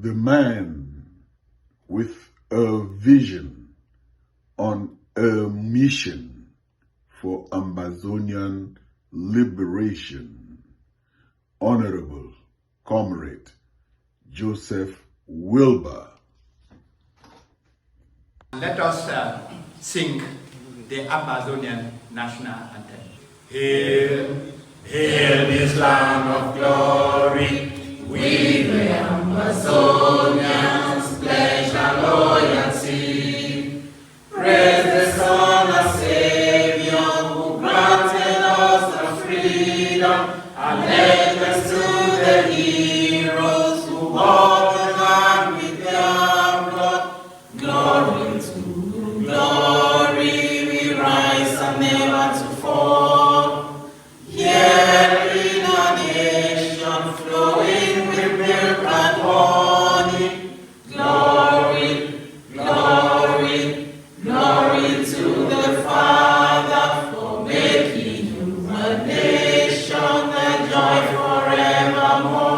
The man with a vision on a mission for Ambazonian liberation, Honorable Comrade Joseph Wilbur. Let us sing the Ambazonian national anthem. Hail, hail this land of glory, we the Ambazonians pledge our loyalty. Praise the Son of Savior who granted us the freedom, allegiance to the heroes who walked the land with their blood. Glory to glory, we rise and never to fall. Here in a nation flowing with milk and honey. Glory, glory, glory to the Father for making you a nation, a joy forevermore.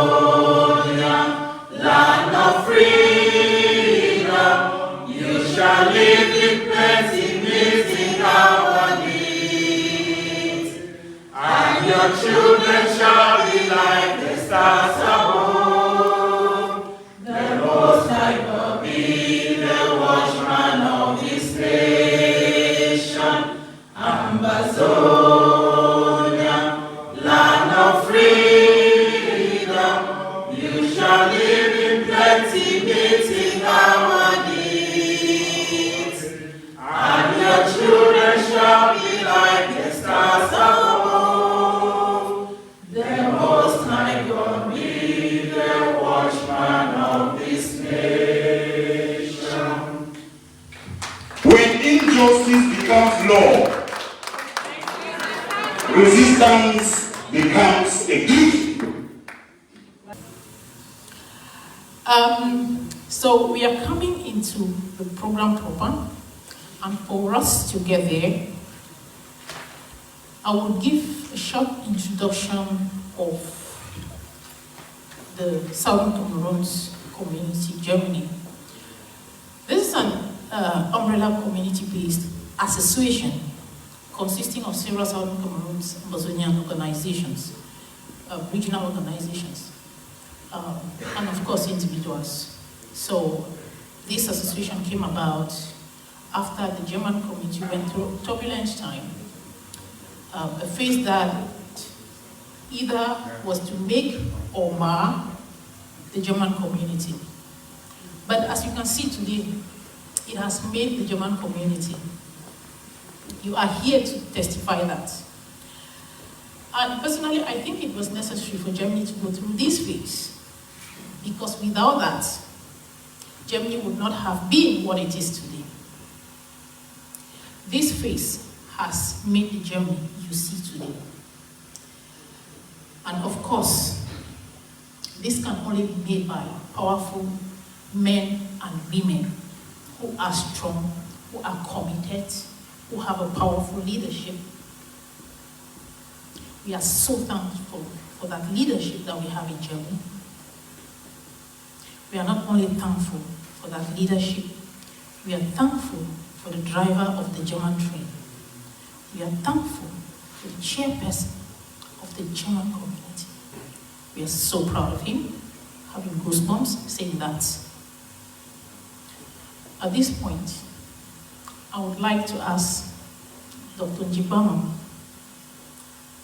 Ambazonia, land of freedom, you shall live in plenty, meeting our needs, and your children shall be like the stars above. The Most High will be the watchman of this nation. Ambazonia, land of freedom, you shall live in plenty, meeting our needs, and your children shall be like the stars above. The Most High God be the watchman of this nation. When injustice becomes law, resistance becomes a duty. So we are coming into the program proper, and for us to get there, I will give a short introduction of the Southern Cameroons Community, Germany. This is an umbrella community-based association consisting of several Southern Cameroons Ambazonian organizations, regional organizations, and of course individuals. So this association came about after the German community went through a turbulent time, a phase that either was to make or mar the German community. But as you can see today, it has made the German community. You are here to testify that. And personally, I think it was necessary for Germany to go through this phase, because without that, Germany would not have been what it is today. This phase has made the Germany you see today. And of course, this can only be made by powerful men and women who are strong, who are committed, who have a powerful leadership. We are so thankful for that leadership that we have in Germany. We are not only thankful for that leadership, we are thankful for the driver of the German train. We are thankful for the chairperson of the German community. We are so proud of him, having goosebumps saying that. At this point, I would like to ask Dr. Njibama,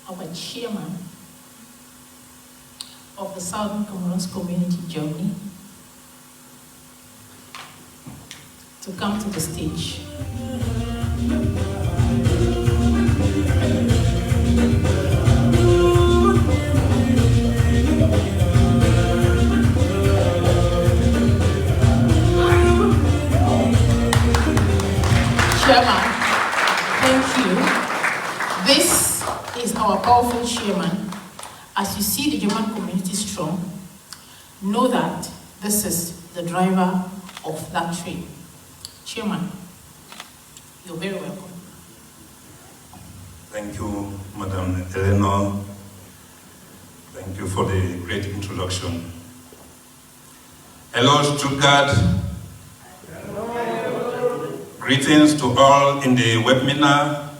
our chairman of the Southern Cameroons Community, Germany, to come to the stage. Chairman, thank you. This is our powerful chairman. As you see the German community strong, know that this is the driver of that train. Chairman, you're very welcome. Thank you, Madam Eleanor. Thank you for the great introduction. Hello, Stuttgart. Hello. Greetings to all in the webinar.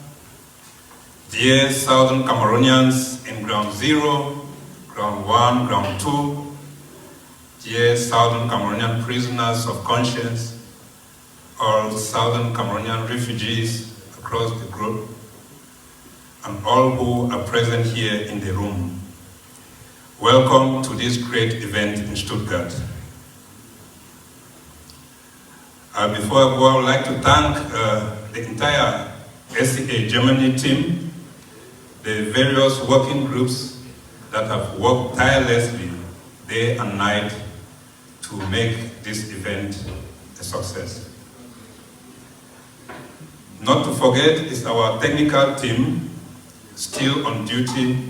Dear Southern Cameroonians in Ground Zero, Ground 1, Ground 2, dear Southern Cameroonian prisoners of conscience, all Southern Cameroonian refugees across the globe, and all who are present here in the room. Welcome to this great event in Stuttgart. Before I go, I would like to thank the entire SCA Germany team, the various working groups that have worked tirelessly day and night to make this event a success. Not to forget is our technical team still on duty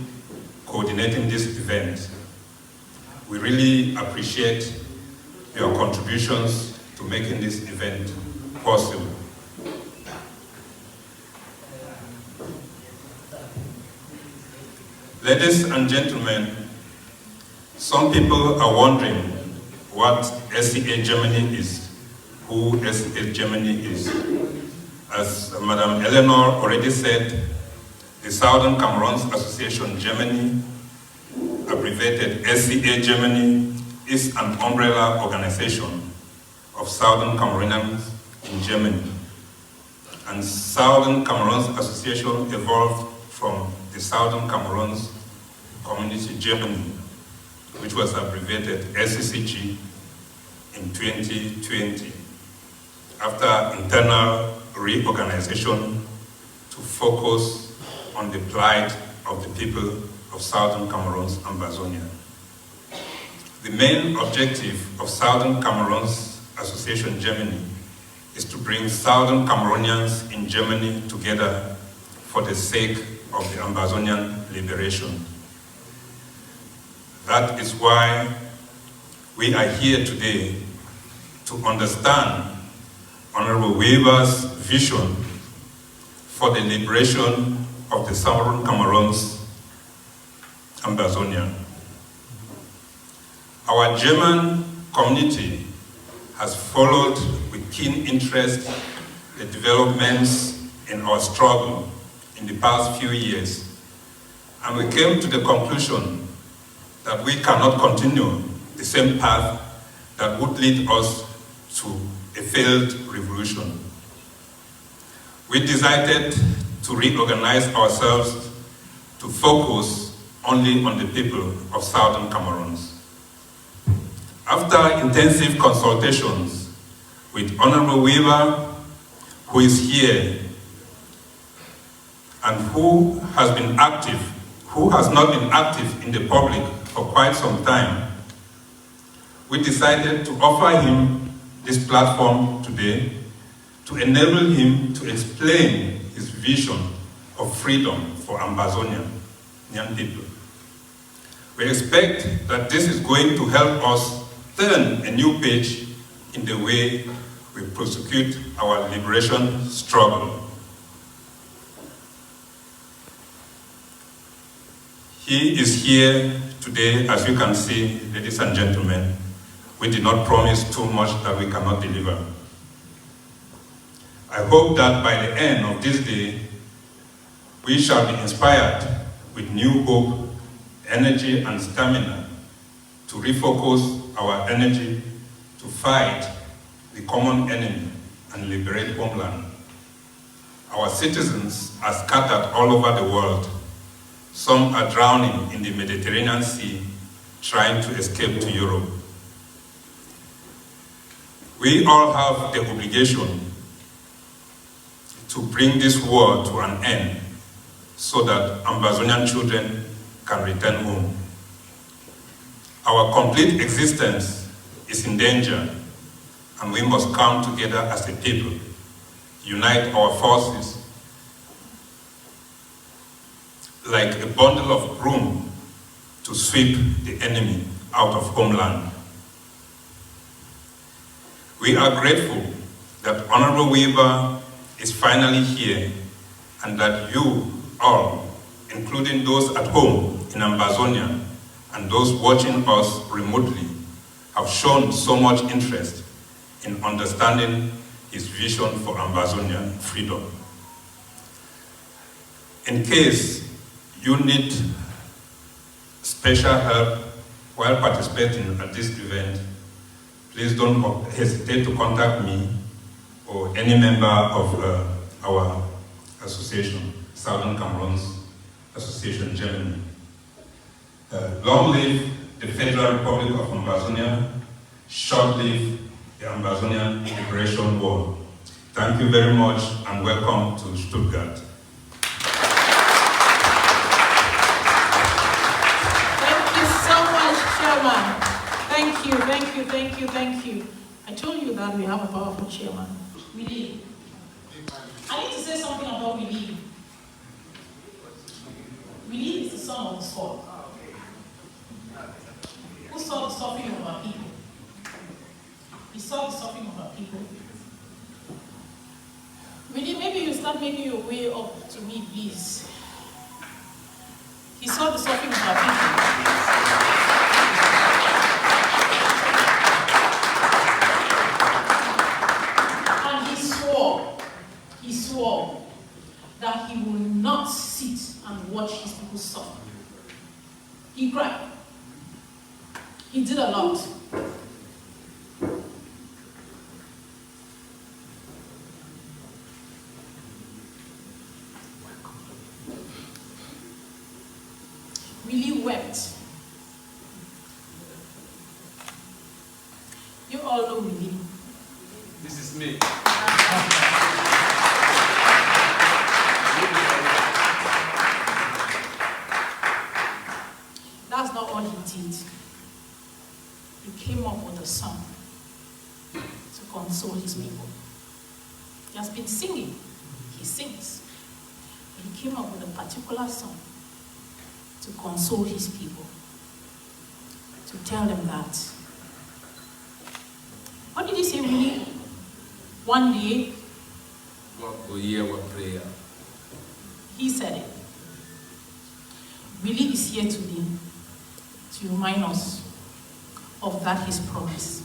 coordinating this event. We really appreciate your contributions to making this event possible. Ladies and gentlemen, some people are wondering what SCA Germany is, who SCA Germany is. As Madam Eleanor already said, the Southern Cameroons Association Germany, abbreviated SCA Germany, is an umbrella organization of Southern Cameroonians in Germany. And Southern Cameroons Association evolved from the Southern Cameroons Community Germany, which was abbreviated SCCG in 2020, after internal reorganization to focus on the plight of the people of Southern Cameroon's Ambazonia. The main objective of Southern Cameroons Association Germany is to bring Southern Cameroonians in Germany together for the sake of the Ambazonian liberation. That is why we are here today to understand Honorable Weaver's vision for the liberation of the Southern Cameroons Ambazonia. Our German community has followed with keen interest the developments in our struggle in the past few years, and we came to the conclusion that we cannot continue the same path that would lead us to a failed revolution. We decided to reorganize ourselves to focus only on the people of Southern Cameroons. After intensive consultations with Honorable Weaver, who is here and who has not been active in the public for quite some time, we decided to offer him this platform today to enable him to explain his vision of freedom for Ambazonian people. We expect that this is going to help us turn a new page in the way we prosecute our liberation struggle. He is here today, as you can see, ladies and gentlemen. We did not promise too much that we cannot deliver. I hope that by the end of this day, we shall be inspired with new hope, energy, and stamina to refocus our energy to fight the common enemy and liberate homeland. Our citizens are scattered all over the world. Some are drowning in the Mediterranean Sea, trying to escape to Europe. We all have the obligation to bring this war to an end so that Ambazonian children can return home. Our complete existence is in danger, and we must come together as a people, unite our forces like a bundle of broom to sweep the enemy out of homeland. We are grateful that Honorable Weaver is finally here and that you all, including those at home in Ambazonia and those watching us remotely, have shown so much interest in understanding his vision for Ambazonian freedom. In case you need special help while participating at this event, please don't hesitate to contact me or any member of our association, Southern Cameroons Association Germany. Long live the Federal Republic of Ambazonia, short live the Ambazonia Liberation War. Thank you very much and welcome to Stuttgart. Thank you so much, Chairman. Thank you, thank you, thank you, thank you. I told you that we have a powerful chairman. Willie. I need to say something about Willie. Willie is the son of the sword. Who saw the suffering of our people? He saw the suffering of our people. Willie, maybe you start making your way up to me, please. He saw the suffering of our people. He swore that he will not sit and watch his people suffer. He cried. He did a lot. Really wept. You all know Willie. This is me. That's not all he did. He came up with a song to console his people. He has been singing. He sings. But he came up with a particular song to console his people. To tell them that. What did he say, really? One day, God will hear our prayer. he said it. Willie is here today to remind us of that his promise.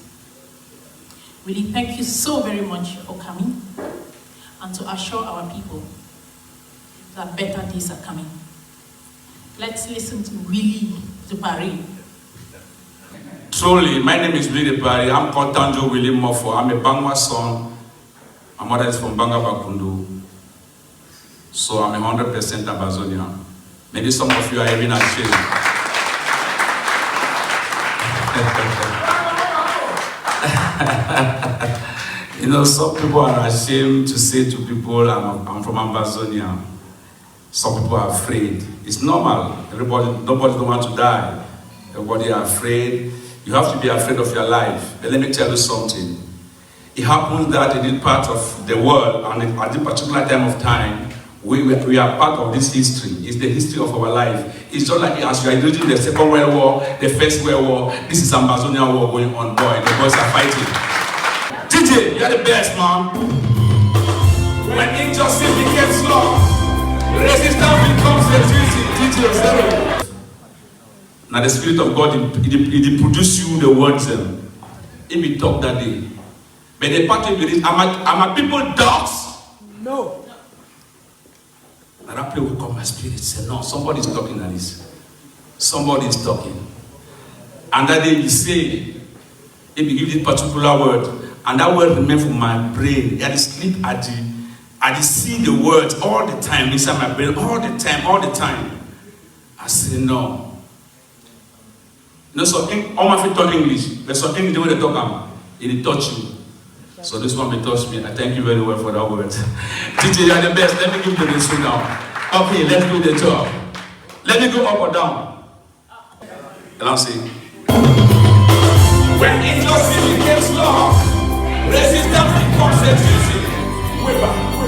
Willie, thank you so very much for coming and to assure our people that better days are coming. Let's listen to Willie de Paris. Truly, my name is Willie de Paris. I'm called Tanjo Willie Mofo. I'm a Bangwa son. My mother is from Banga Bakundu. So I'm 100% Ambazonian. Maybe some of you are even ashamed. You know, some people are ashamed to say to people, I'm from Ambazonia. Some people are afraid. It's normal. Nobody don't want to die. Everybody are afraid. You have to be afraid of your life. But let me tell you something. It happens that in this part of the world, and at this particular time of time, we are part of this history. It's the history of our life. It's just like as you are reading the Second World War, the First World War, this is Ambazonia War going on, boy. The boys are fighting. DJ, you're the best, man. When injustice becomes law, resistance becomes easy. DJ, zero. Now the Spirit of God, it produce you the words. If we talk that day. But the part of it is, am a people dogs? No. And that play will come, my spirit say, no, somebody is talking like this. Somebody is talking. And that day you say, if you give this particular word, and that word remains for my brain. I sleep I see the words all the time inside my brain, all the time. I say, no. You know, so all my feet talk English, but some English, the way they talk, it touch you. So this one may touch me. I thank you very well for that word. DJ, you are the best. Let me give you the instrument now. Okay, let's do the job. Let me go up or down. And I'll see. When injustice becomes law, resistance becomes easy. We're back.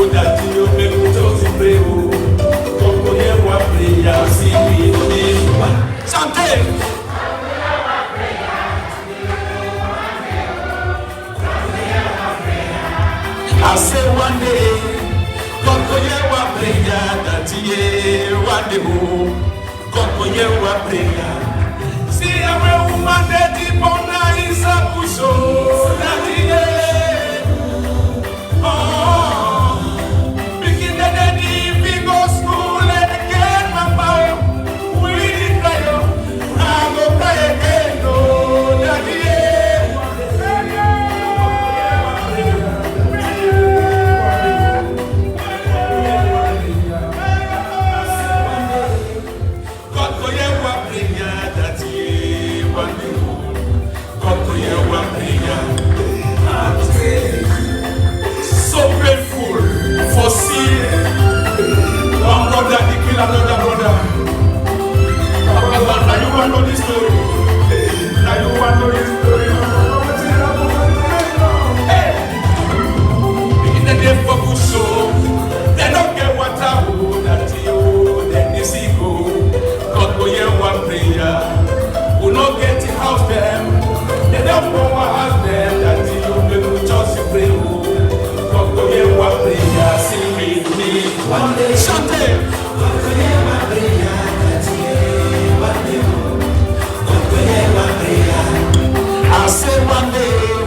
that you make me just pray. Koko ye wa prayer, see me me. Chantez. I say one day, Koko ye wa prayer, that ye one day, Koko ye wa prayer. See a woman that deep on the is a push, that ye. Another brother. Now you want to know this story. Now you want to know this story. Hey! In the day for good show, they don't get water. That you, then they see go. God go hear one prayer. Will not get the house them. They don't go house them. That you will just pray. God go hear one prayer. Sing with me. One day, chante. I say one day,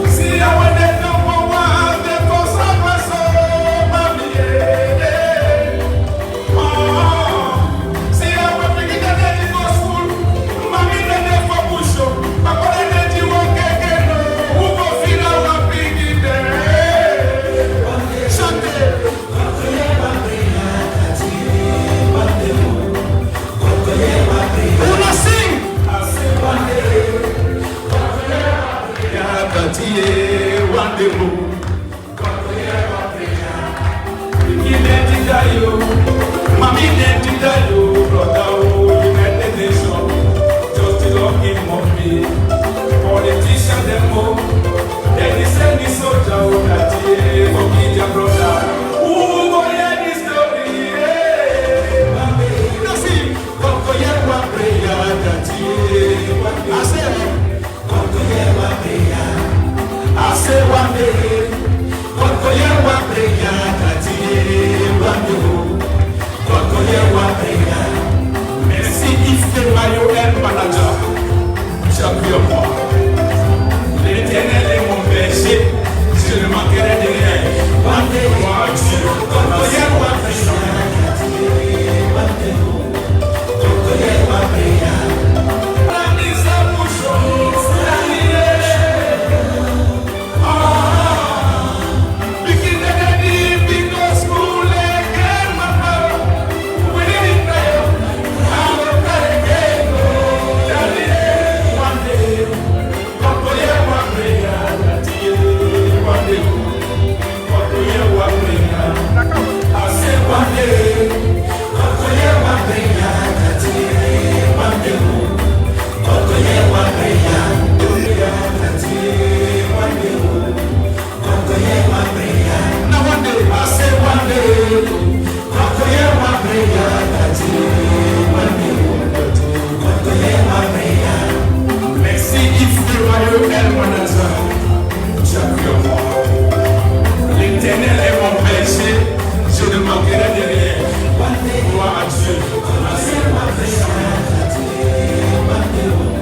see how when they don't go wild, they go somewhere so mommy. See how when we get there, they go school, mommy they for push up, but when they do work again, who go feel our big there? Sunday. One day, Mommy, brother, United Nations, just the lucky mommy, politician them, then he send the soldier that he forgive your brother. Who go hear this story? You see, come to hear one prayer that he, I say, come to hear one prayer. I say one day, God go hear one prayer, that he one day, God go hear one prayer. Merci if the manuel manager, champion moi. L'éternel est mon berger, je ne manquerai de rien. One day, moi Dieu, God go hear one prayer, God go hear one prayer.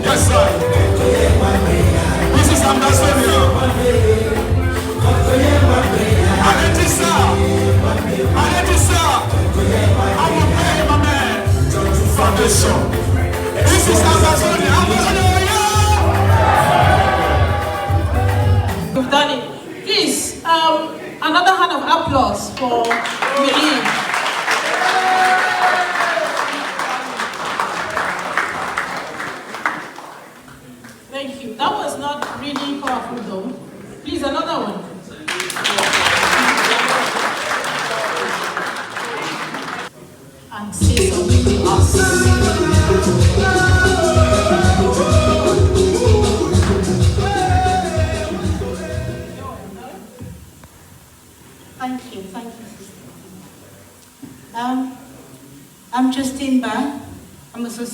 Yes, sir. This is Ambazonia. Foundation. This is Ambazonia. We've done it. Please, another hand of applause for Millie. Thank you. That was not really powerful though. Please, another one. And say something to us.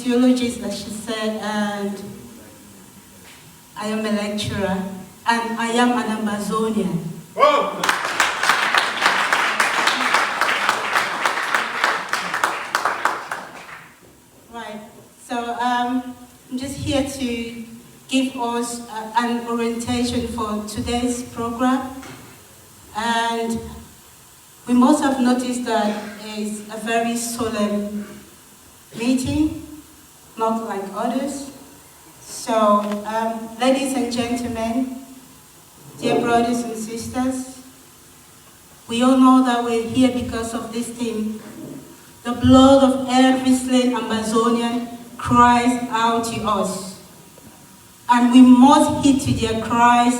sociologist, as she said, and I am a lecturer, and I am an Ambazonian. Oh. Right, so I'm just here to give us an orientation for today's program. And we must have noticed that it's a very solemn meeting, not like others. So, ladies and gentlemen, dear brothers and sisters, we all know that we're here because of this theme. The blood of every slain Ambazonian cries out to us. And we must heed to their cries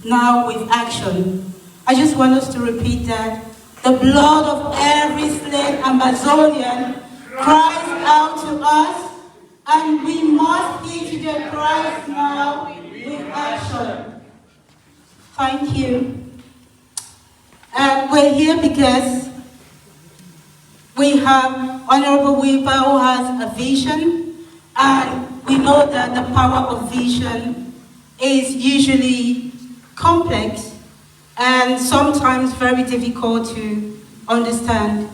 now with action. I just want us to repeat that. The blood of every slain Ambazonian cries out to us, and we must heed to their cries now with action. Thank you. And we're here because we have Honorable Weber who has a vision, and we know that the power of vision is usually complex and sometimes very difficult to understand.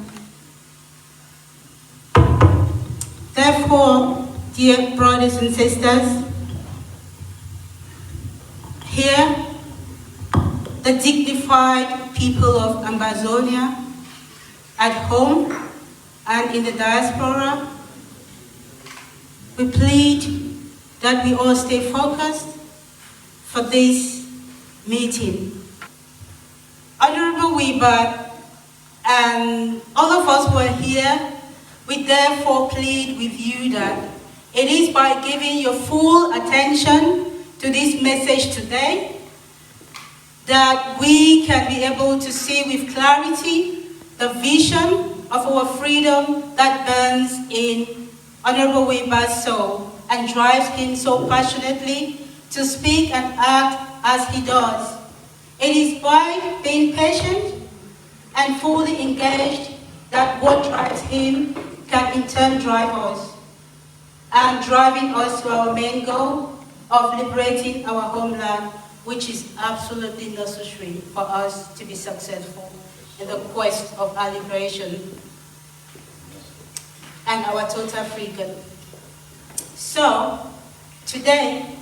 Therefore, dear brothers and sisters, here, the dignified people of Ambazonia, at home and in the diaspora, we plead that we all stay focused for this meeting. Honorable Weber and all of us who are here, we therefore plead with you that it is by giving your full attention to this message today that we can be able to see with clarity the vision of our freedom that burns in Honorable Weber's soul and drives him so passionately to speak and act as he does. It is by being patient and fully engaged that what drives him can in turn drive us, and driving us to our main goal of liberating our homeland, which is absolutely necessary for us to be successful in the quest of our liberation and our total freedom. So, today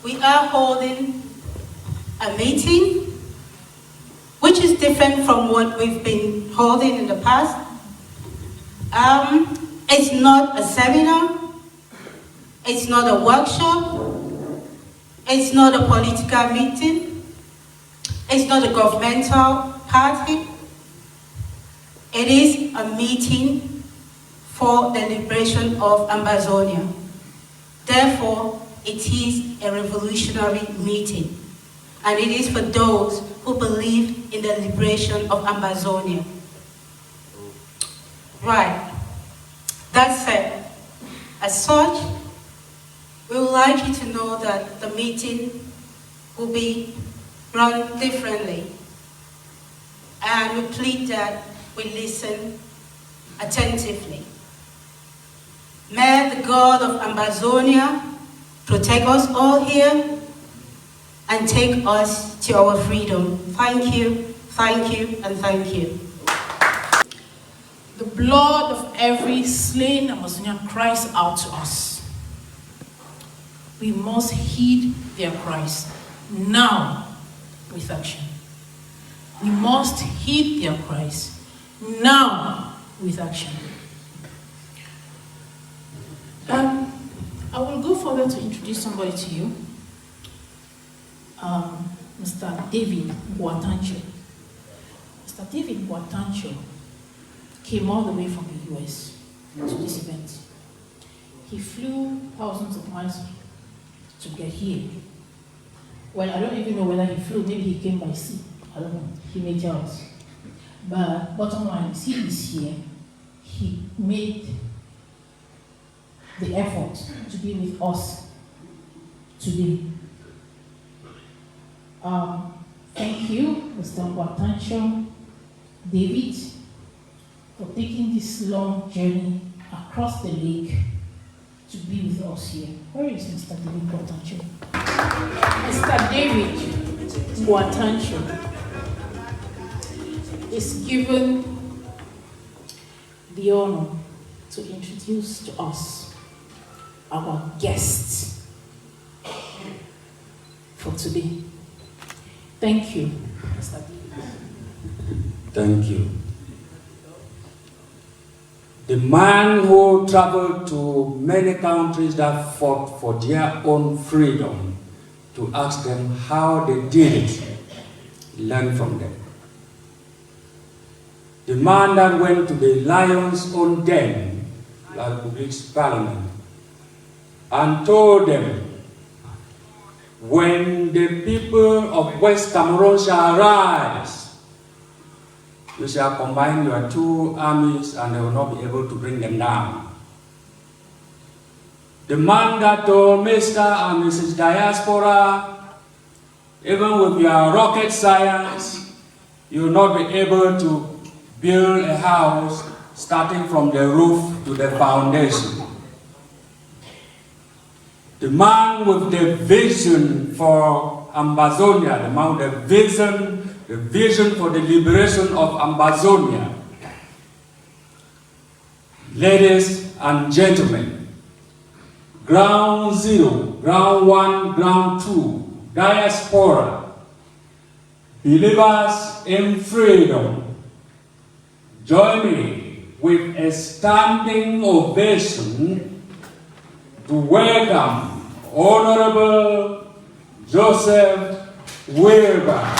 we are holding a meeting which is different from what we've been holding in the past. It's not a seminar, it's not a workshop, it's not a political meeting, it's not a governmental party. It is a meeting for the liberation of Ambazonia. Therefore, it is a revolutionary meeting. And it is for those who believe in the liberation of Ambazonia. Right. That said, as such, we would like you to know that the meeting will be run differently. And we plead that we listen attentively. May the God of Ambazonia protect us all here and take us to our freedom. Thank you, and thank you. The blood of every slain Amazonian cries out to us. We must heed their cries now with action. We must heed their cries now with action. I will go further to introduce somebody to you. Mr. David Boatancho. Mr. David Boatancho came all the way from the US to this event. He flew thousands of miles to get here. Well, I don't even know whether he flew, maybe he came by sea. I don't know, he may tell us. But bottom line is, he is here. He made the effort to be with us today. Thank you, Mr. Boatancho, David, for taking this long journey across the lake to be with us here. Where is Mr. David Boatancho? Mr. David Boatancho is given the honor to introduce to us our guest for today. Thank you, Mr. David. Thank you. The man who traveled to many countries that fought for their own freedom, to ask them how they did it, learn from them. The man that went to the lion's own den, like the British Parliament, and told them, when the people of West Cameroon shall rise, you shall combine your two armies and they will not be able to bring them down. The man that told Mr. and Mrs. Diaspora, even with your rocket science, you will not be able to build a house starting from the roof to the foundation. The man with the vision for Ambazonia, the man with the vision for the liberation of Ambazonia. Ladies and gentlemen, ground zero, ground one, ground two, diaspora, believers in freedom, join me with a standing ovation to welcome Honorable Joseph Wilbur.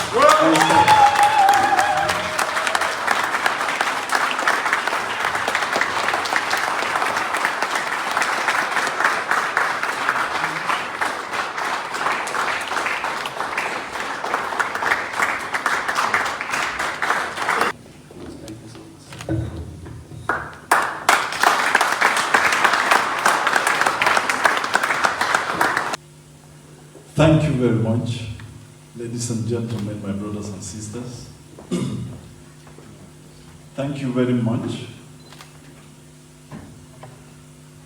Thank you very much, ladies and gentlemen, my brothers and sisters. Thank you very much,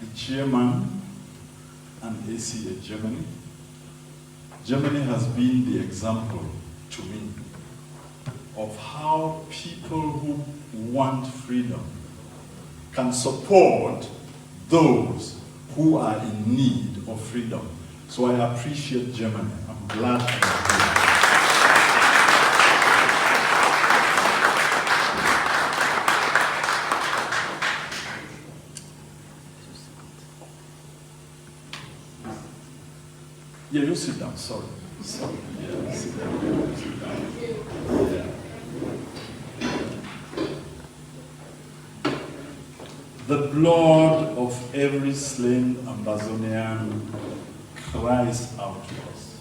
the chairman and ACA Germany. Germany has been the example to me of how people who want freedom can support those who are in need of freedom. So I appreciate Germany. I'm glad I'm here. Yeah, you sit down. Sorry. Yeah, sit down. Sit down. Yeah. The blood of every slain Ambazonian cries out to us.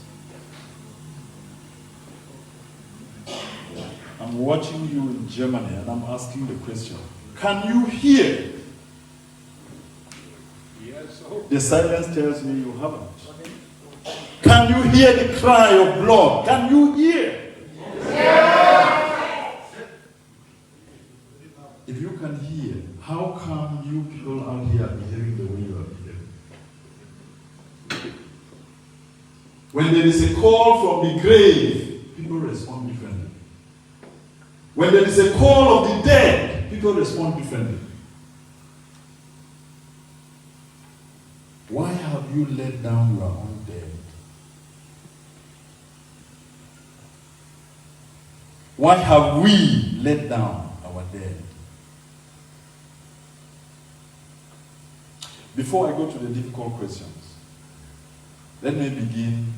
I'm watching you in Germany and I'm asking the question, can you hear? Yes. The silence tells me you haven't. Can you hear the cry of blood? Can you hear? Yes. If you can hear, how come you people out here are behaving the way you are behaving? When there is a call from the grave, people respond differently. When there is a call of the dead, people respond differently. Why have you let down your own dead? Why have we let down our dead? Before I go to the difficult questions, let me begin.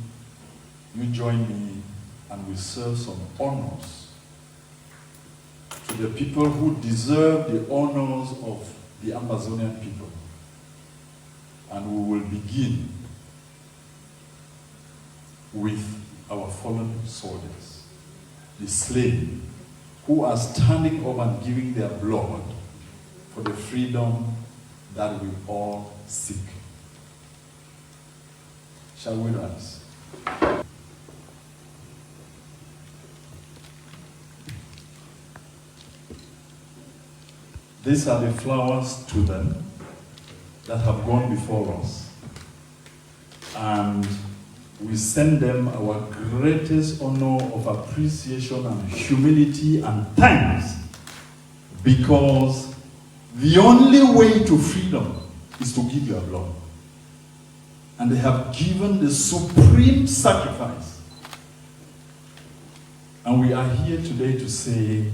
You join me and we serve some honors to the people who deserve the honors of the Amazonian people. And we will begin with our fallen soldiers, the slain, who are standing up and giving their blood for the freedom that we all seek. Shall we rise? These are the flowers to them that have gone before us. And we send them our greatest honor of appreciation and humility and thanks, because the only way to freedom is to give your blood. And they have given the supreme sacrifice. And we are here today to say,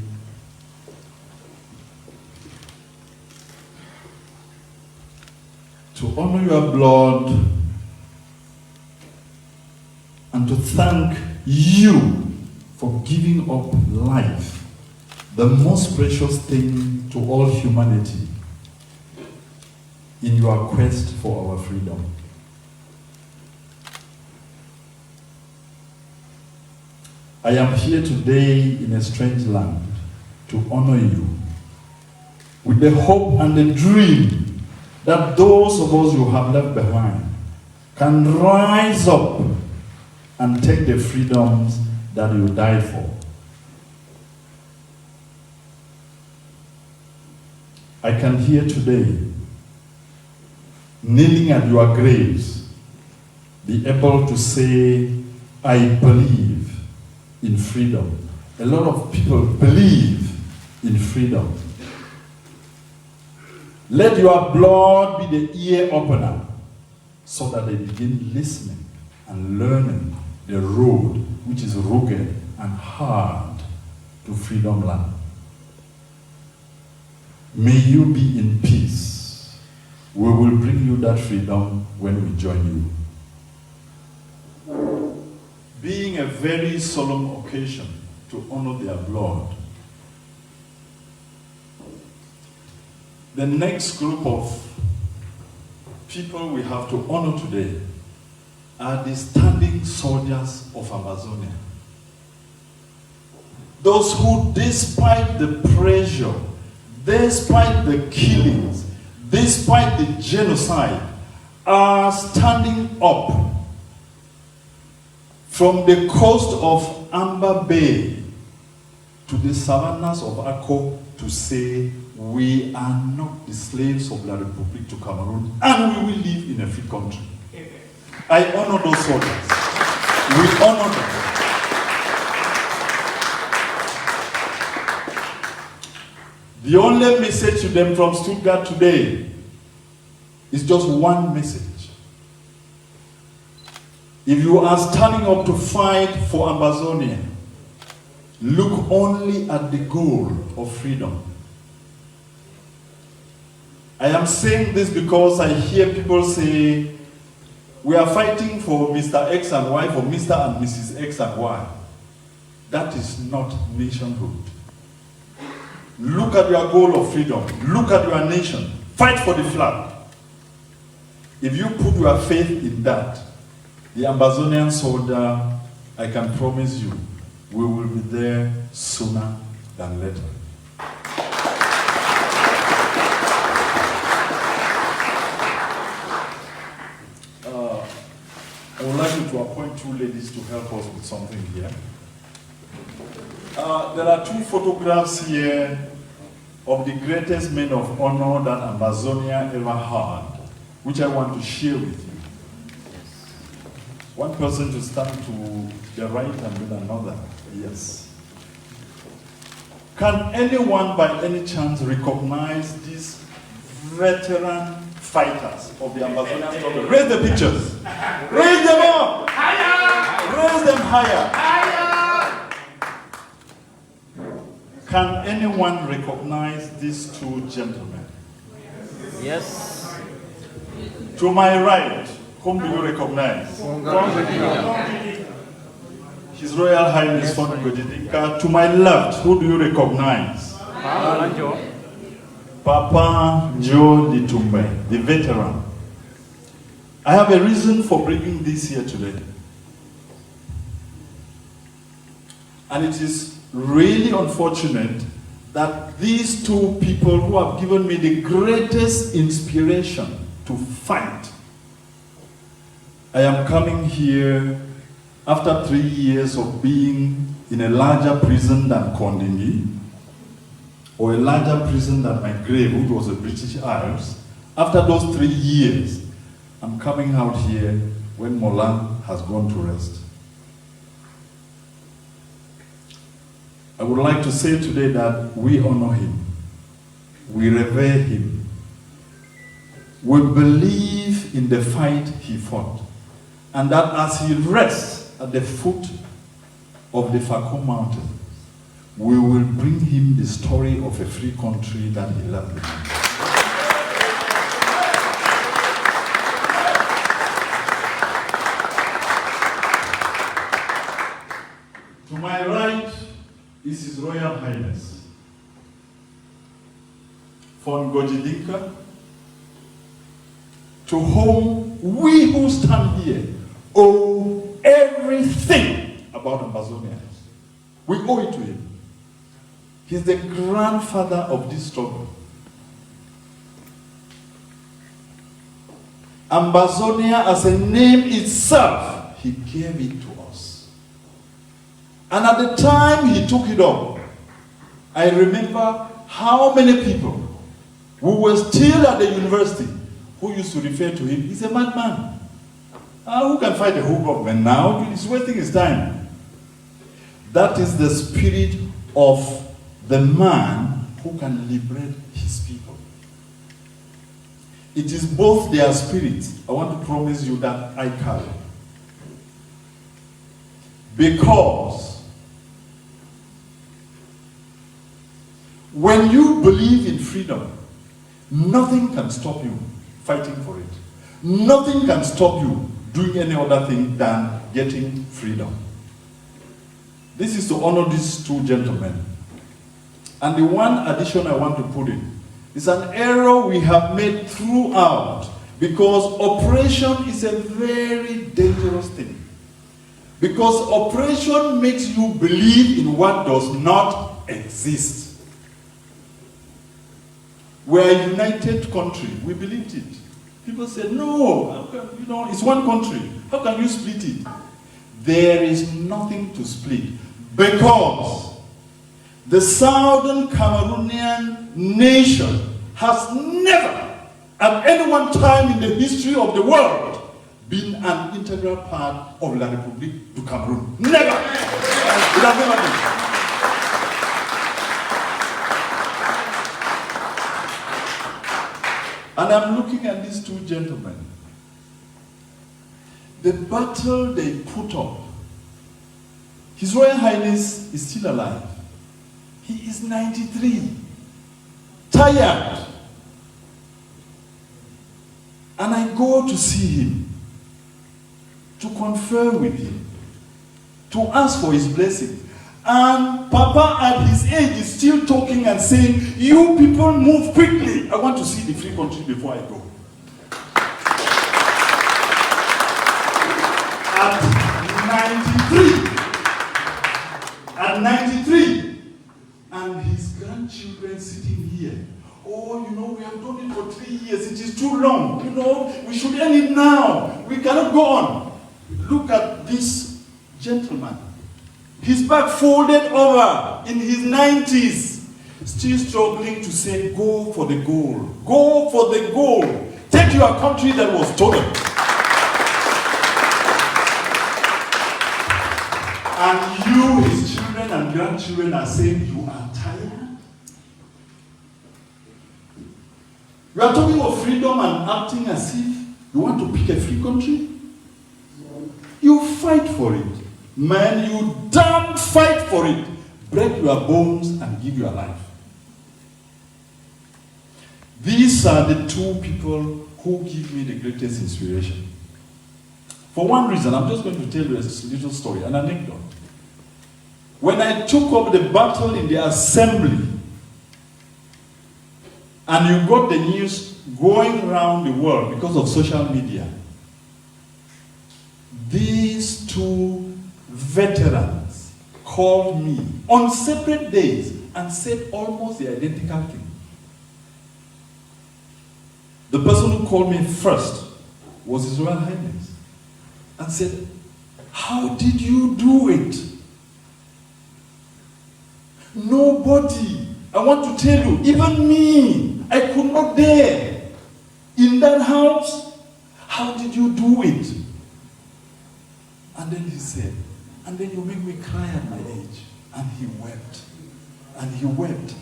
to honor your blood and to thank you for giving up life, the most precious thing to all humanity, in your quest for our freedom. I am here today in a strange land to honor you with the hope and the dream that those of us you have left behind can rise up and take the freedoms that you died for. I can hear today, kneeling at your graves, be able to say, I believe in freedom. A lot of people believe in freedom. Let your blood be the ear opener so that they begin listening and learning the road which is rugged and hard to freedom land. May you be in peace. We will bring you that freedom when we join you. Being a very solemn occasion to honor their blood, the next group of people we have to honor today are the standing soldiers of Ambazonia. Those who, despite the pressure, despite the killings, despite the genocide, are standing up from the coast of Amber Bay to the savannas of Akko to say, we are not the slaves of La République to Cameroon, and we will live in a free country. I honor those soldiers. We honor them. The only message to them from Stuttgart today is just one message. If you are standing up to fight for Ambazonia, look only at the goal of freedom. I am saying this because I hear people say, we are fighting for Mr. X and Y, for Mr. and Mrs. X and Y. That is not nationhood. Look at your goal of freedom. Look at your nation. Fight for the flag. If you put your faith in that, the Ambazonian soldier, I can promise you, we will be there sooner than later. I would like you to appoint two ladies to help us with something here. There are two photographs here of the greatest men of honor that Ambazonia ever had, which I want to share with you. One person to stand to the right and then another. Yes. Can anyone by any chance recognize these veteran fighters of the Ambazonian struggle? Raise the pictures. Raise them up. Higher. Raise them higher. Higher. Can anyone recognize these two gentlemen? Yes. To my right, whom do you recognize? His Royal Highness Fon Godidinka. To my left, who do you recognize? Papa Joe Litumbe, the veteran. I have a reason for bringing this here today. And it is really unfortunate that these two people who have given me the greatest inspiration to fight, I am coming here after 3 years of being in a larger prison than Kondingi, or a larger prison than my grave, which was the British Isles, After those 3 years, I'm coming out here when Molan has gone to rest. I would like to say today that we honor him. We revere him. We believe in the fight he fought. And that as he rests at the foot of the Fako Mountain, we will bring him the story of a free country that he left behind. To my right is His Royal Highness von Gojidinka, to whom we who stand here owe everything about Ambazonia. We owe it to him. He's the grandfather of this struggle. Ambazonia as a name itself, he gave it to us. And at the time he took it up, I remember how many people who were still at the university who used to refer to him, he's a madman. Who can fight the whole government now? He's wasting his time. That is the spirit of the man who can liberate his people. It is both their spirit, I want to promise you that I carry. Because when you believe in freedom, nothing can stop you fighting for it. Nothing can stop you doing any other thing than getting freedom. This is to honor these two gentlemen. And the one addition I want to put in is an error we have made throughout, because oppression is a very dangerous thing. Because oppression makes you believe in what does not exist. We're a united country. We believed it. People said, no, how can, it's one country. How can you split it? There is nothing to split, because the Southern Cameroonian nation has never, at any one time in the history of the world, been an integral part of La République du Cameroon. Never! It has never been. And I'm looking at these two gentlemen. The battle they put up. His Royal Highness is still alive. He is 93. Tired. And I go to see him, to confer with him, to ask for his blessing. And Papa at his age is still talking and saying, you people move quickly. I want to see the free country before I go. At 93, and his grandchildren sitting here. Oh, we have done it for 3 years. It is too long. We should end it now. We cannot go on. Look at this gentleman. His back folded over in his 90s, still struggling to say, go for the goal. Go for the goal. Take your country that was stolen. And you, his children and grandchildren, are saying, you are tired? You are talking of freedom and acting as if you want to pick a free country? You fight for it. Man, you damn fight for it. Break your bones and give your life. These are the two people who give me the greatest inspiration. For one reason, I'm just going to tell you a little story, an anecdote. When I took up the battle in the assembly, and you got the news going around the world because of social media, these two veterans called me on separate days and said almost the identical thing. The person who called me first was His Royal Highness and said, how did you do it? Nobody. I want to tell you, even me, I could not dare. In that house? How did you do it? And then he said, and then you make me cry at my age. And he wept. And he wept.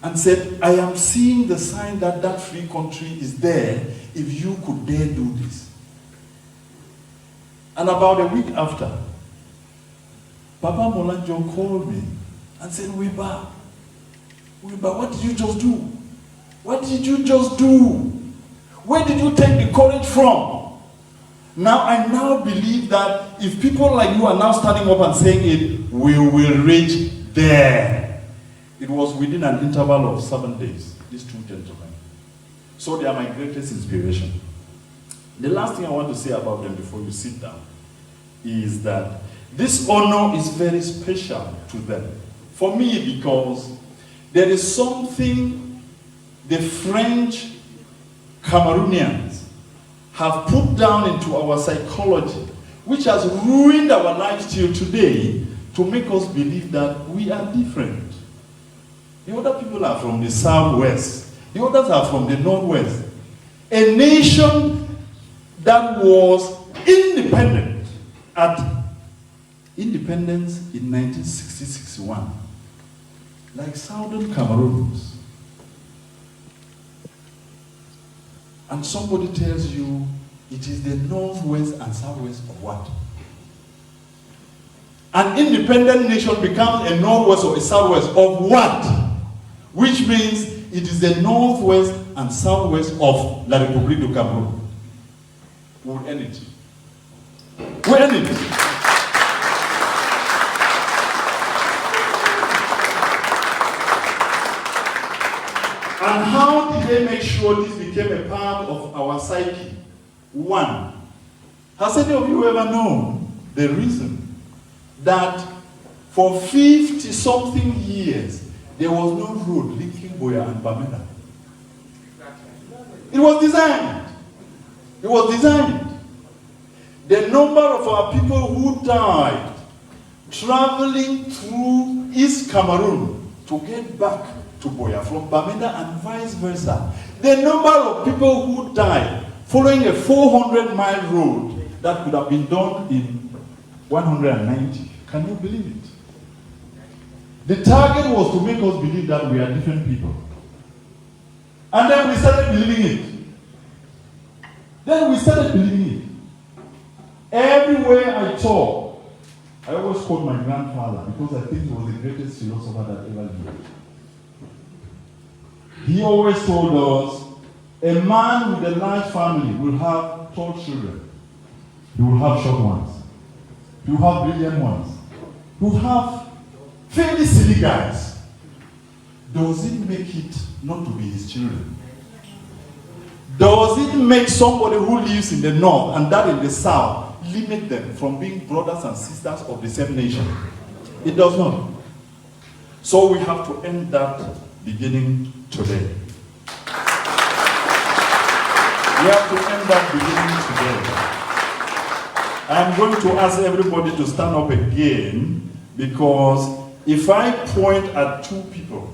And said, I am seeing the sign that that free country is there if you could dare do this. And about a week after, Papa Molanjo called me and said, Weba, what did you just do? What did you just do? Where did you take the courage from? Now, I now believe that if people like you are now standing up and saying it, we will reach there. It was within an interval of 7 days, these two gentlemen. So they are my greatest inspiration. The last thing I want to say about them before you sit down is that this honor is very special to them. For me, because there is something the French Cameroonians have put down into our psychology, which has ruined our lives till today, to make us believe that we are different. The other people are from the southwest. The others are from the northwest. A nation that was independent at independence in 1960-61, like Southern Cameroons. And somebody tells you it is the northwest and southwest of what? An independent nation becomes a northwest or a southwest of what? Which means it is the northwest and southwest of La République du Cameroun. We'll end it. We'll end it. And how did they make sure this became a part of our psyche? One, has any of you ever known the reason that for 50-something years there was no road linking Boya and Bamenda? It was designed. It was designed. The number of our people who died traveling through East Cameroon to get back to Boya from Bamenda and vice versa. The number of people who died following a 400-mile road that could have been done in 190. Can you believe it? The target was to make us believe that we are different people. And then we started believing it. Everywhere I talk, I always quote my grandfather because I think he was the greatest philosopher that ever lived. He always told us, a man with a large family will have tall children. He will have short ones. He will have brilliant ones. He will have fairly silly guys. Does it make it not to be his children? Does it make somebody who lives in the north and that in the south limit them from being brothers and sisters of the same nation? It does not. So we have to end that beginning today. We have to end that beginning today. I'm going to ask everybody to stand up again, because if I point at two people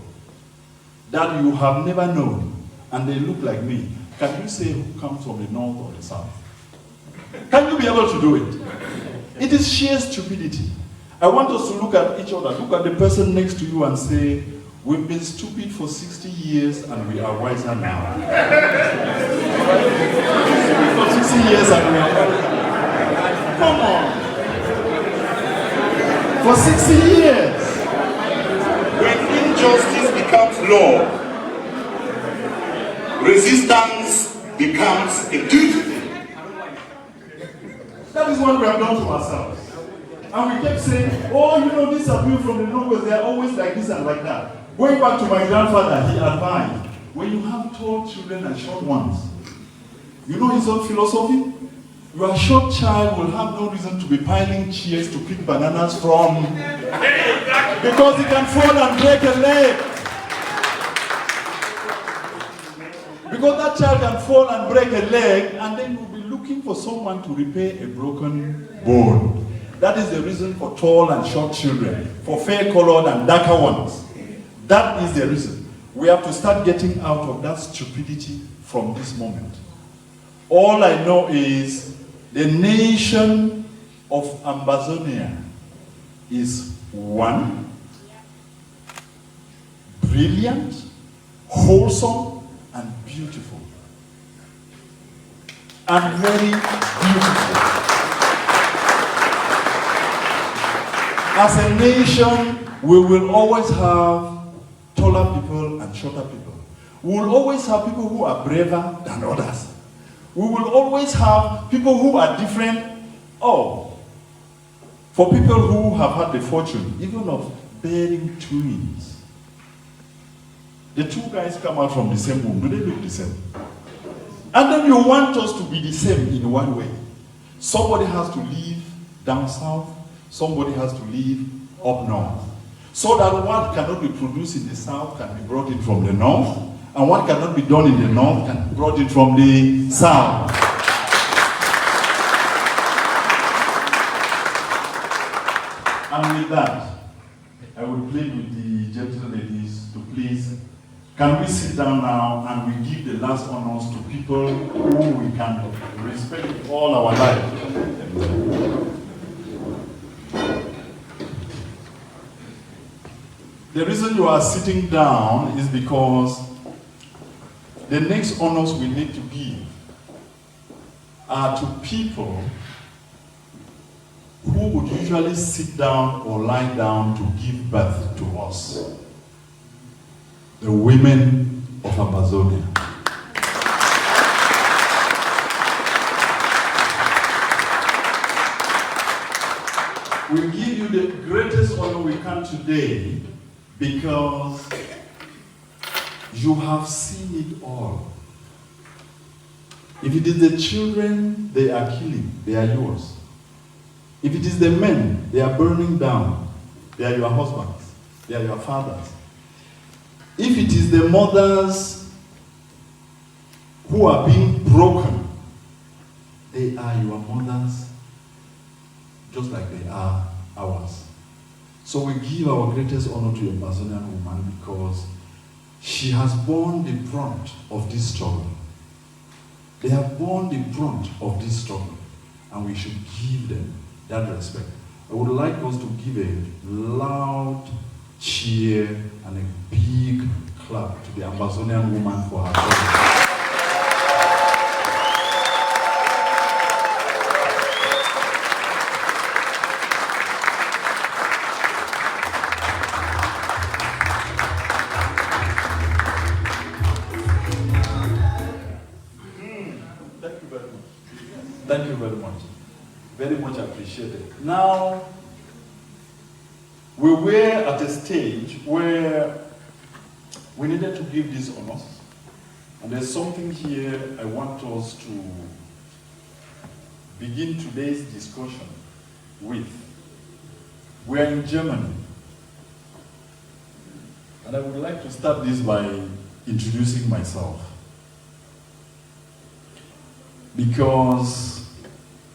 that you have never known and they look like me, can you say who comes from the north or the south? Can you be able to do it? It is sheer stupidity. I want us to look at each other. Look at the person next to you and say, we've been stupid for 60 years and we are wiser now. For 60 years and we are wiser. Come on. For 60 years. When injustice becomes law, resistance becomes a duty. That is what we have done to ourselves. And we kept saying, oh, you know, these are people from the northwest, they are always like this and like that. Going back to my grandfather, he advised, when you have tall children and short ones, you know his own philosophy? Your short child will have no reason to be piling chairs to pick bananas from, because he can fall and break a leg. Because that child can fall and break a leg, and then you'll be looking for someone to repair a broken bone. That is the reason for tall and short children, for fair-colored and darker ones. That is the reason. We have to start getting out of that stupidity from this moment. All I know is the nation of Ambazonia is one, brilliant, wholesome, and beautiful. And very beautiful. As a nation, we will always have taller people and shorter people. We will always have people who are braver than others. We will always have people who are different. Oh, for people who have had the fortune, even of bearing twins. The two guys come out from the same womb. Do they look the same? And then you want us to be the same in one way. Somebody has to live down south. Somebody has to live up north. So that what cannot be produced in the south can be brought in from the north. And what cannot be done in the north can be brought in from the south. And with that, I will plead with the gentle ladies to please, can we sit down now and we give the last honors to people who we can respect all our life. The reason you are sitting down is because the next honors we need to give are to people who would usually sit down or lie down to give birth to us. The women of Ambazonia. We give you the greatest honor we can today because you have seen it all. If it is the children they are killing, they are yours. If it is the men they are burning down, they are your husbands, they are your fathers. If it is the mothers who are being broken, they are your mothers just like they are ours. So we give our greatest honor to a Ambazonian woman because she has borne the brunt of this struggle. They have borne the brunt of this struggle, and we should give them that respect. I would like us to give a loud cheer and a big clap to the Ambazonian woman for her struggle. Thank you very much. Very much appreciated. Now, we were at a stage where we needed to give these honors. And there's something here I want us to begin today's discussion with. We are in Germany. And I would like to start this by introducing myself. Because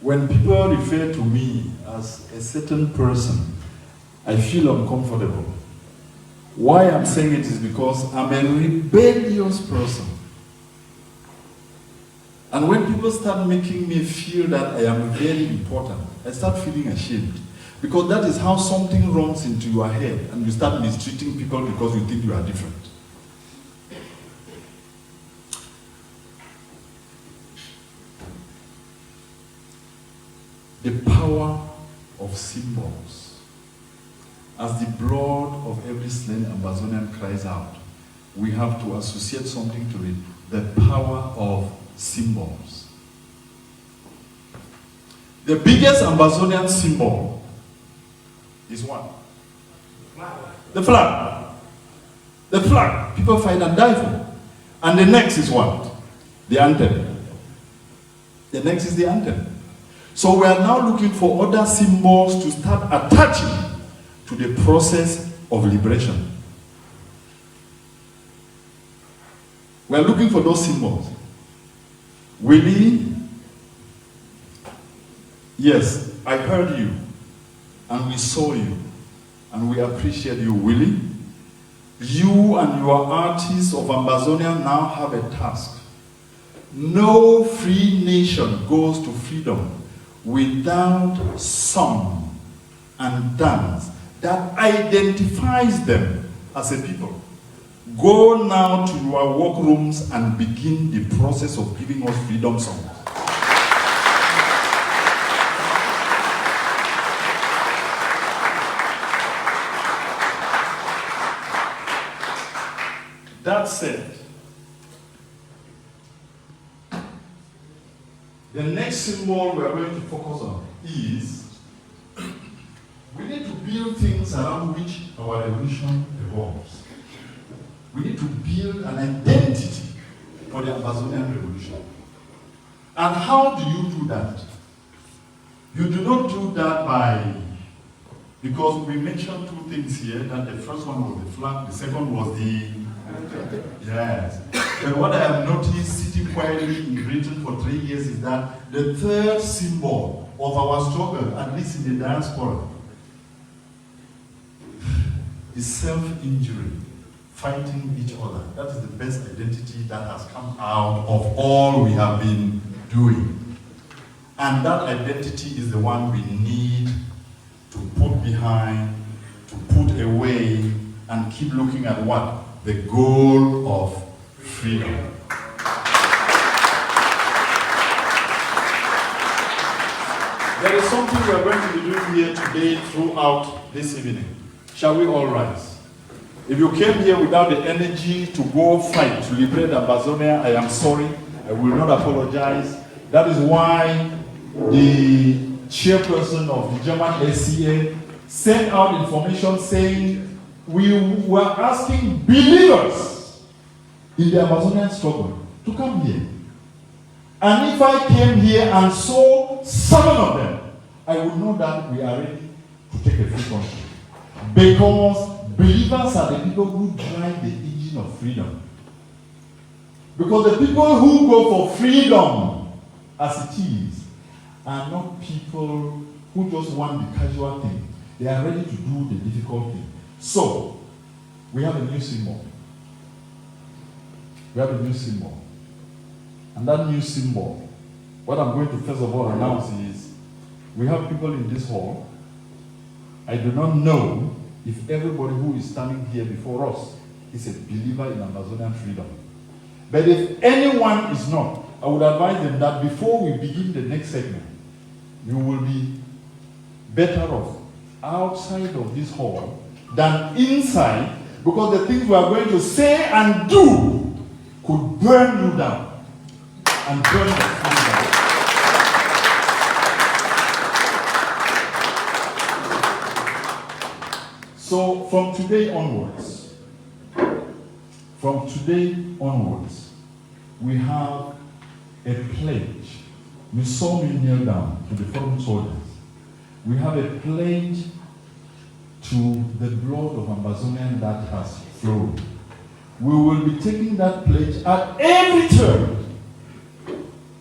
when people refer to me as a certain person, I feel uncomfortable. Why I'm saying it is because I'm a rebellious person. And when people start making me feel that I am very important, I start feeling ashamed. Because that is how something runs into your head and you start mistreating people because you think you are different. The power of symbols. As the blood of every slain Ambazonian cries out, we have to associate something to it. The power of symbols. The biggest Ambazonian symbol is what? The flag. The flag. People fight and die for. And the next is what? The anthem. The next is the anthem. So we are now looking for other symbols to start attaching to the process of liberation. We are looking for those symbols. Willie, yes, I heard you, and we saw you, and we appreciate you, Willie. You and your artists of Ambazonia now have a task no free nation goes to freedom without song and dance that identifies them as a people. Go now to your workrooms and begin the process of giving us freedom songs. That said, the next symbol we are going to focus on is we need to build things around which our revolution evolves. We need to build an identity for the Ambazonian revolution. And how do you do that? You do not do that by, because we mentioned two things here, that the first one was the flag, the second was the, yes. But what I have noticed sitting quietly in Britain for 3 years is that the third symbol of our struggle, at least in the diaspora, is self-injury, fighting each other. That is the best identity that has come out of all we have been doing. And that identity is the one we need to put behind, to put away, and keep looking at what? The goal of freedom. There is something we are going to be doing here today throughout this evening. Shall we all rise? If you came here without the energy to go fight to liberate Ambazonia, I am sorry. I will not apologize. That is why the chairperson of the German SCA sent out information saying we were asking believers in the Amazonian struggle to come here. And if I came here and saw 7 of them, I would know that we are ready to take a free country. Because believers are the people who drive the engine of freedom. Because the people who go for freedom as it is are not people who just want the casual thing. They are ready to do the difficult thing. So, we have a new symbol. We have a new symbol. And that new symbol, what I'm going to first of all announce is, we have people in this hall. I do not know if everybody who is standing here before us is a believer in Amazonian freedom. But if anyone is not, I would advise them that before we begin the next segment, you will be better off outside of this hall than inside, because the things we are going to say and do could burn you down and burn the freedom down. So from today onwards, we have a pledge. You saw me kneel down to the foreign soldiers. We have a pledge to the blood of Ambazonian that has flowed. We will be taking that pledge at every turn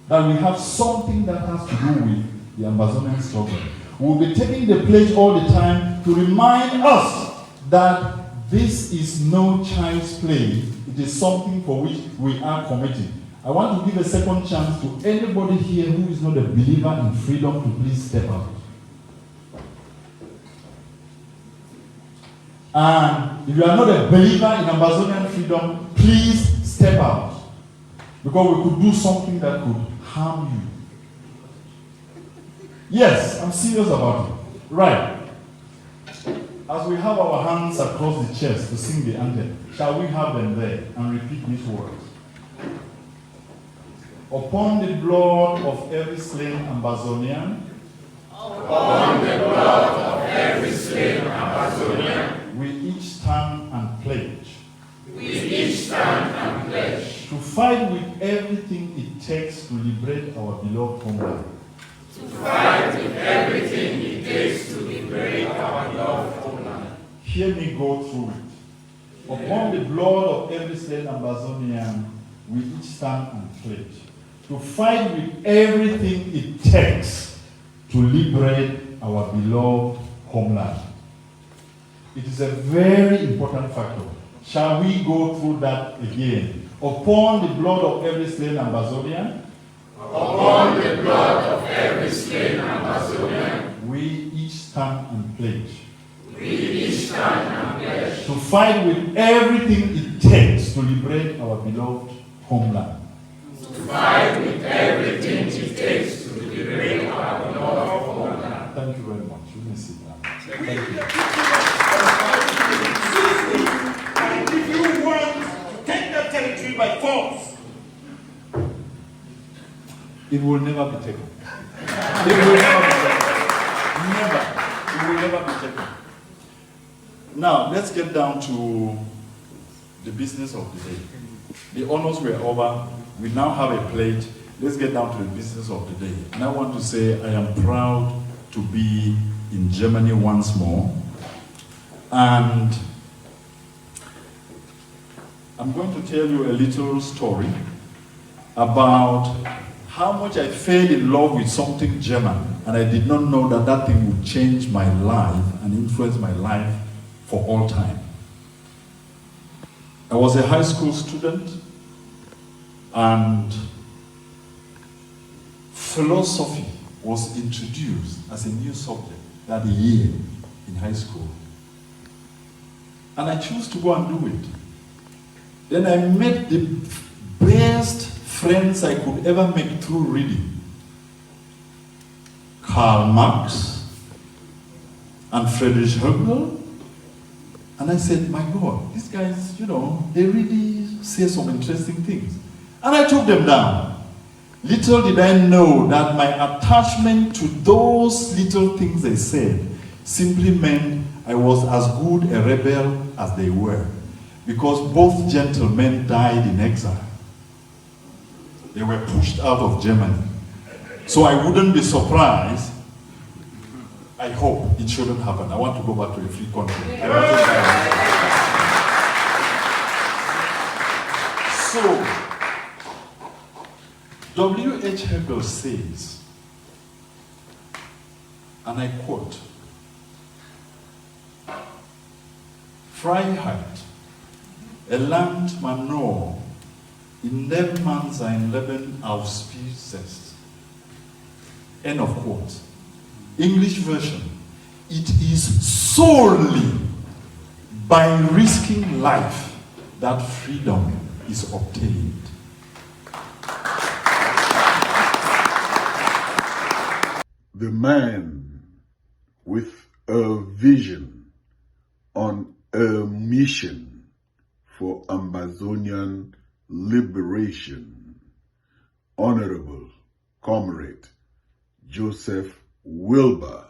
that we have something that has to do with the Ambazonian struggle. We will be taking the pledge all the time to remind us that this is no child's play. It is something for which we are committed. I want to give a second chance to anybody here who is not a believer in freedom to please step out. And if you are not a believer in Ambazonian freedom, please step out. Because we could do something that could harm you. Yes, I'm serious about it. Right. As we have our hands across the chest to sing the anthem, shall we have them there and repeat these words? Upon the blood of every slain Ambazonian, upon the blood of every slain Ambazonian, we each stand and pledge. We each stand and pledge To fight with everything it takes to liberate our beloved homeland. to fight with everything it takes to liberate our beloved homeland. Hear me go through it. Upon the blood of every slain Ambazonian, we each stand and pledge to fight with everything it takes to liberate our beloved homeland. It is a very important factor. Shall we go through that again? upon the blood of every slain Ambazonian, Upon the blood of every slain Amazonian, we each stand and pledge we each stand and pledge to fight with everything it takes to liberate our beloved homeland. to fight with everything it takes to liberate our beloved homeland. Thank you very much. You may sit down. Thank you. And if you want to take that territory by force, It will never be taken. It will never be taken. Never. It will never be taken. Now, let's get down to the business of the day. The honors were over. We now have a plate. Let's get down to the business of the day. And I want to say I am proud to be in Germany once more. And I'm going to tell you a little story about how much I fell in love with something German, and I did not know that that thing would change my life and influence my life for all time. I was a high school student, and philosophy was introduced as a new subject that year in high school. And I chose to go and do it. Then I met the best friends I could ever make through reading. Karl Marx and Friedrich Hegel. And I said, my God, these guys, they really say some interesting things. And I took them down. Little did I know that my attachment to those little things they said simply meant I was as good a rebel as they were. Because both gentlemen died in exile. They were pushed out of Germany. So I wouldn't be surprised. I hope it shouldn't happen. I want to go back to a free country. So, W.H. Hegel says, and I quote, Freiheit erlangt man nur, indem man sein Leben aufs Spiel setzt. End of quote. English version. It is solely by risking life that freedom is obtained. The man with a vision on a mission for Ambazonian liberation, Honorable Comrade Joseph Wilbur.